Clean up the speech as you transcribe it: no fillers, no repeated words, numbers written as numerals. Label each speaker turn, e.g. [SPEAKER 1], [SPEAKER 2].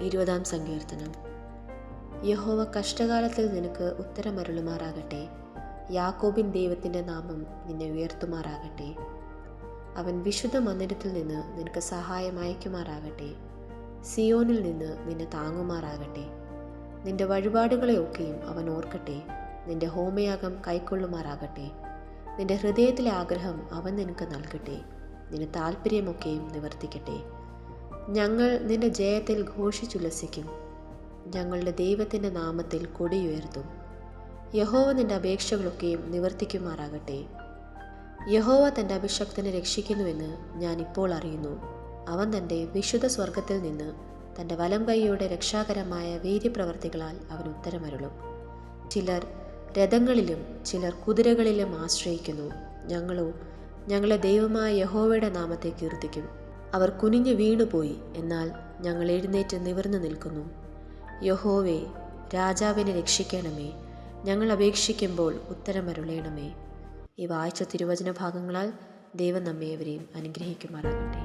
[SPEAKER 1] 20 സങ്കീർത്തനം. യഹോവ കഷ്ടകാലത്തിൽ നിനക്ക് ഉത്തരമരുളുമാറാകട്ടെ. യാക്കോബിൻ ദൈവത്തിൻ്റെ നാമം നിന്നെ ഉയർത്തുമാറാകട്ടെ. അവൻ വിശുദ്ധ മന്ദിരത്തിൽ നിന്ന് നിനക്ക് സഹായം അയക്കുമാറാകട്ടെ. സിയോനിൽ നിന്ന് നിന്നെ താങ്ങുമാറാകട്ടെ. നിന്റെ വഴിപാടുകളെ ഒക്കെയും അവൻ ഓർക്കട്ടെ. നിന്റെ ഹോമയാഗം കൈക്കൊള്ളുമാറാകട്ടെ. നിന്റെ ഹൃദയത്തിലെ ആഗ്രഹം അവൻ നിനക്ക് നൽകട്ടെ. നിന്റെ താല്പര്യമൊക്കെയും നിവർത്തിക്കട്ടെ. ഞങ്ങൾ നിന്റെ ജയത്തിൽ ഘോഷിച്ചുല്ലസിക്കും. ഞങ്ങളുടെ ദൈവത്തിൻ്റെ നാമത്തിൽ കൊടിയുയർത്തും. യഹോവ നിന്റെ അപേക്ഷകളൊക്കെയും നിവർത്തിക്കുമാറാകട്ടെ. യഹോവ തൻ്റെ അഭിഷക്തനെ രക്ഷിക്കുന്നുവെന്ന് ഞാൻ ഇപ്പോൾ അറിയുന്നു. അവൻ തൻ്റെ വിശുദ്ധ സ്വർഗത്തിൽ നിന്ന് തൻ്റെ വലം കൈയോടെ രക്ഷാകരമായ വീര്യപ്രവർത്തികളാൽ അവൻ ഉത്തരമരുളും. ചിലർ രഥങ്ങളിലും ചിലർ കുതിരകളിലും ആശ്രയിക്കുന്നു. ഞങ്ങളോ ഞങ്ങളെ ദൈവമായ യഹോവയുടെ നാമത്തെ കീർത്തിക്കും. അവർ കുനിഞ്ഞു വീണുപോയി, എന്നാൽ ഞങ്ങൾ എഴുന്നേറ്റ് നിവർന്നു നിൽക്കുന്നു. യഹോവേ, രാജാവിനെ രക്ഷിക്കണമേ. ഞങ്ങൾ അപേക്ഷിക്കുമ്പോൾ ഉത്തരമരുളേണമേ. ഈ വായിച്ച തിരുവചന ഭാഗങ്ങളാൽ ദൈവം നമ്മേവരെയും അനുഗ്രഹിക്കുമാറാകട്ടെ.